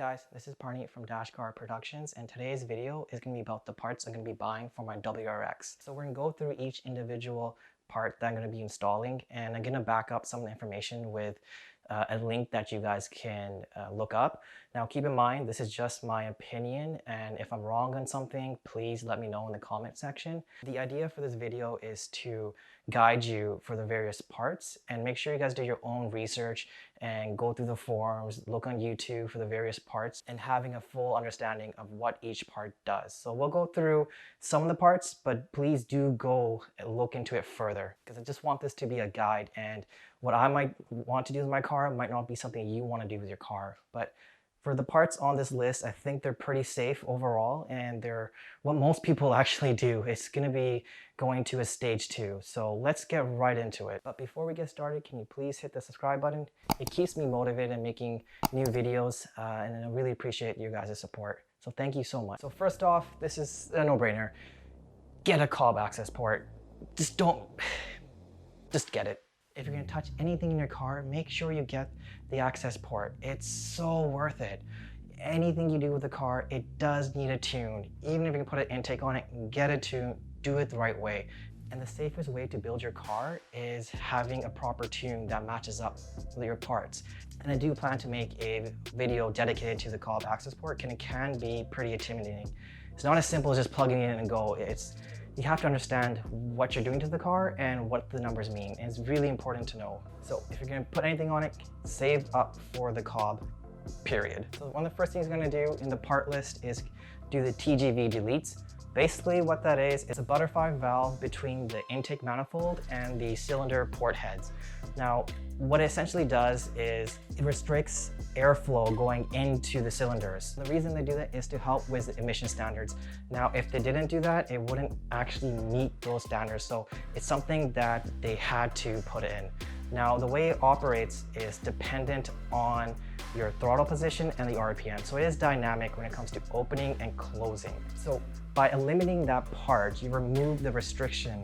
guys, this is Parneet from Dash Car Productions, and today's video is going to be about the parts I'm going to be buying for my WRX. So we're going to go through each individual part that I'm going to be installing, and I'm going to back up some of the information with a link that you guys can look up. Now keep in mind, this is just my opinion, and if I'm wrong on something, please let me know in the comment section. The idea for this video is to guide you for the various parts, and make sure you guys do your own research and go through the forums, look on YouTube for the various parts, and having a full understanding of what each part does. So we'll go through some of the parts, but please do go and look into it further, because I just want this to be a guide, and what I might want to do with my car might not be something you want to do with your car. But for the parts on this list, I think they're pretty safe overall, and they're what most people actually do. It's going to be going to a stage 2. So let's get right into it. But before we get started, can you please hit the subscribe button? It keeps me motivated in making new videos, and I really appreciate you guys' support. So thank you so much. So first off, this is a no-brainer. Get a cob access port. Just get it. If you're going to touch anything in your car, make sure you get the access port. It's so worth it. Anything you do with the car, it does need a tune. Even if you can put an intake on it, get a tune, do it the right way. And the safest way to build your car is having a proper tune that matches up with your parts. And I do plan to make a video dedicated to the cob access port, and it can be pretty intimidating. It's not as simple as just plugging it in and go. You have to understand what you're doing to the car and what the numbers mean. And it's really important to know. So if you're going to put anything on it, save up for the cob, period. So one of the first things you're going to do in the part list is do the Tgv Deletes. Basically what that is a butterfly valve between the intake manifold and the cylinder port heads. Now, what it essentially does is it restricts airflow going into the cylinders. The reason they do that is to help with the emission standards. Now, if they didn't do that, it wouldn't actually meet those standards. So it's something that they had to put in. Now, the way it operates is dependent on your throttle position and the RPM. So it is dynamic when it comes to opening and closing. So by eliminating that part, you remove the restriction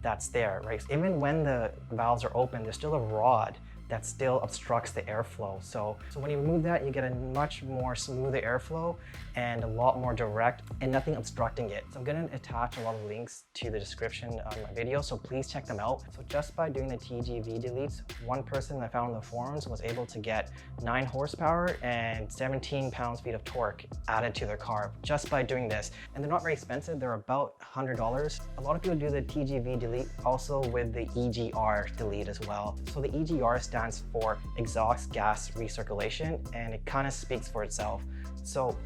that's there, right? Even when the valves are open, there's still a rod that still obstructs the airflow. So when you remove that, you get a much more smoother airflow and a lot more direct and nothing obstructing it. So I'm gonna attach a lot of links to the description of my video, so please check them out. So just by doing the Tgv Deletes, one person I found in the forums was able to get 9 horsepower and 17 pounds-feet of torque added to their car just by doing this. And they're not very expensive, they're about $100. A lot of people do the Tgv Delete also with the EGR Delete as well. So the EGR stands for exhaust gas recirculation, and it kind of speaks for itself. So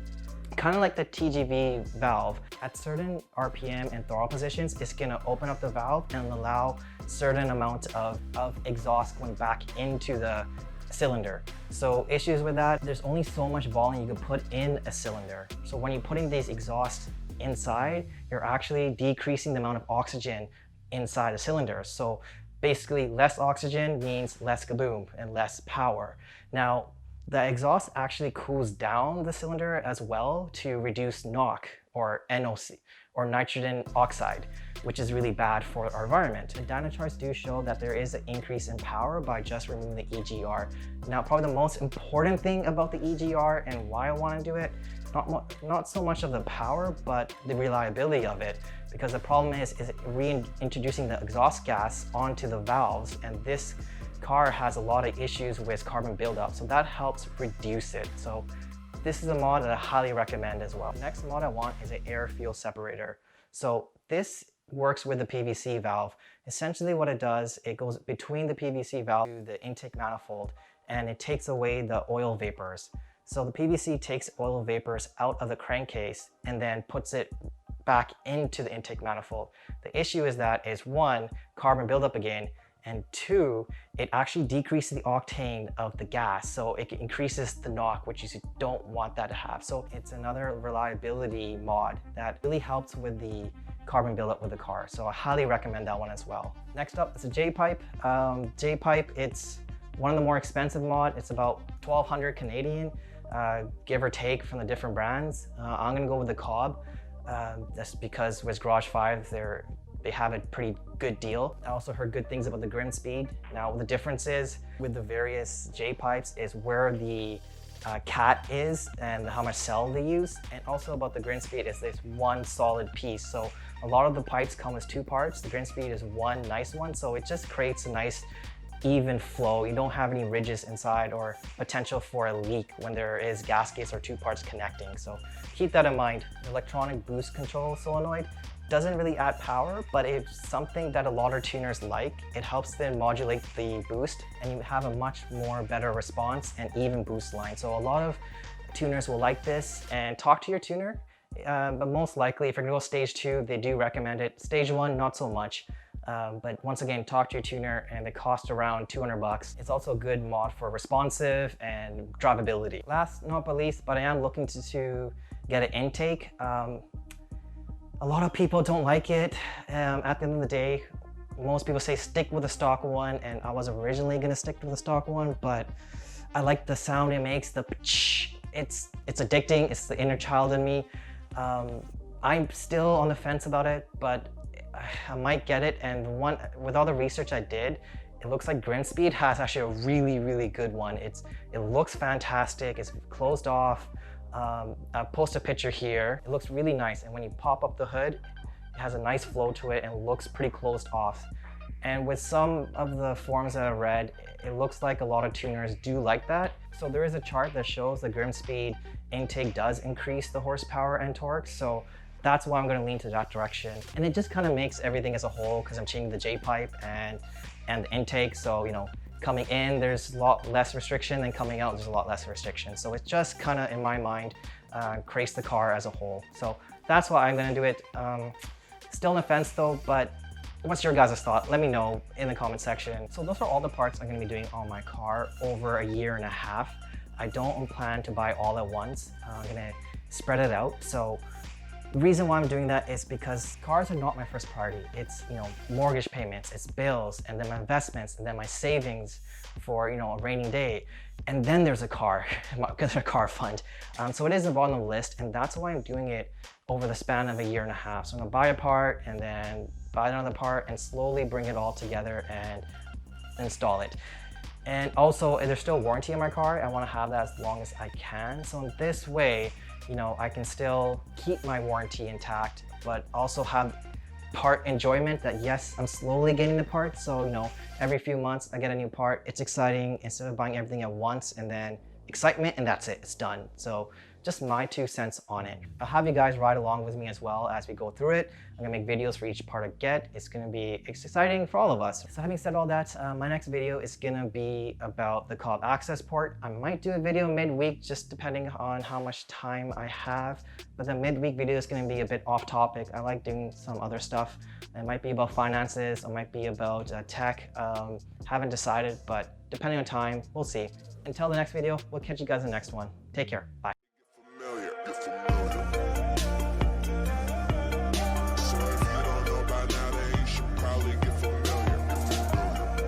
kind of like the Tgv valve, at certain RPM and throttle positions, it's going to open up the valve and allow certain amount of exhaust going back into the cylinder. So issues with that, there's only so much volume you can put in a cylinder. So when you're putting these exhausts inside, you're actually decreasing the amount of oxygen inside the cylinder. So basically, less oxygen means less kaboom and less power. Now, the exhaust actually cools down the cylinder as well to reduce N.O.c or N.O.c or nitrogen oxide, which is really bad for our environment. And dyno charts do show that there is an increase in power by just removing the EGR. Now, probably the most important thing about the EGR and why I want to do it, not so much of the power, but the reliability of it. Because the problem is reintroducing the exhaust gas onto the valves, and this car has a lot of issues with carbon buildup, so that helps reduce it. So this is a mod that I highly recommend as well. The next mod I want is an Air Field Separator. So this works with the PVC valve. Essentially what it does, it goes between the PVC valve to the intake manifold, and it takes away the oil vapors. So the PVC takes oil vapors out of the crankcase and then puts it back into the intake manifold. The issue is that is 1, carbon buildup again, and 2, it actually decreases the octane of the gas, so it increases the N.O.c, which you don't want that to have. So it's another reliability mod that really helps with the carbon buildup with the car. So I highly recommend that one as well. Next up is a J-pipe. J-pipe, it's one of the more expensive mod. It's about 1,200 Canadian, give or take from the different brands. I'm gonna go with the cob. That's because with Garage 5, they have a pretty good deal. I also heard good things about the Grimmspeed. Now the difference is with the various J-pipes is where the cat is and how much cell they use, and also about the Grimmspeed is this one solid piece. So a lot of the pipes come as two parts. The Grimmspeed is one nice one, so it just creates a nice even flow. You don't have any ridges inside or potential for a leak when there is gaskets or two parts connecting. So keep that in mind. Electronic boost control solenoid doesn't really add power, but it's something that a lot of tuners like. It helps them modulate the boost and you have a much more better response and even boost line. So a lot of tuners will like this, and talk to your tuner. But most likely if you're gonna go stage 2, they do recommend it. Stage 1, not so much. But once again, talk to your tuner, and they cost around 200 bucks. It's also a good mod for responsive and drivability. Last not but least, but I am looking to get an intake. A lot of people don't like it. At the end of the day, most people say stick with the stock one, and I was originally gonna stick with the stock one, but I like the sound it makes. It's addicting. It's the inner child in me. I'm still on the fence about it, but I might get it. And with all the research I did, it looks like Grimmspeed has actually a really good one. It looks fantastic. It's closed off. I'll post a picture here. It looks really nice, and when you pop up the hood, it has a nice flow to it and looks pretty closed off. And with some of the forums that I've read, it looks like a lot of tuners do like that. So there is a chart that shows the Grimmspeed intake does increase the horsepower and torque. So that's why I'm going to lean to that direction. And it just kind of makes everything as a whole, because I'm changing the J-pipe and the intake. So, you know, coming in, there's a lot less restriction, and coming out, there's a lot less restriction. So it just kind of, in my mind, creates the car as a whole. So that's why I'm going to do it. Still on the fence though, but what's your guys' thought? Let me know in the comment section. So those are all the parts I'm going to be doing on my car over a year and a half. I don't plan to buy all at once. I'm going to spread it out. So the reason why I'm doing that is because cars are not my first priority. It's, you know, mortgage payments, it's bills, and then my investments, and then my savings for, you know, a rainy day. And then there's a car, because a car fund. So it is the bottom of the list, and that's why I'm doing it over the span of a year and a half. So I'm gonna buy a part and then buy another part and slowly bring it all together and install it. And also, there's still warranty on my car. I want to have that as long as I can. So in this way, you know, I can still keep my warranty intact, but also have part enjoyment that, yes, I'm slowly getting the parts. So, you know, every few months I get a new part. It's exciting instead of buying everything at once and then excitement and that's it, it's done. So just my 2 cents on it. I'll have you guys ride along with me as well as we go through it. I'm gonna make videos for each part I get. It's gonna be exciting for all of us. So having said all that, my next video is gonna be about the cob access port. I might do a video midweek, just depending on how much time I have. But the midweek video is gonna be a bit off topic. I like doing some other stuff. It might be about finances, it might be about tech. Haven't decided, but depending on time, we'll see. Until the next video, we'll catch you guys in the next one. Take care, bye.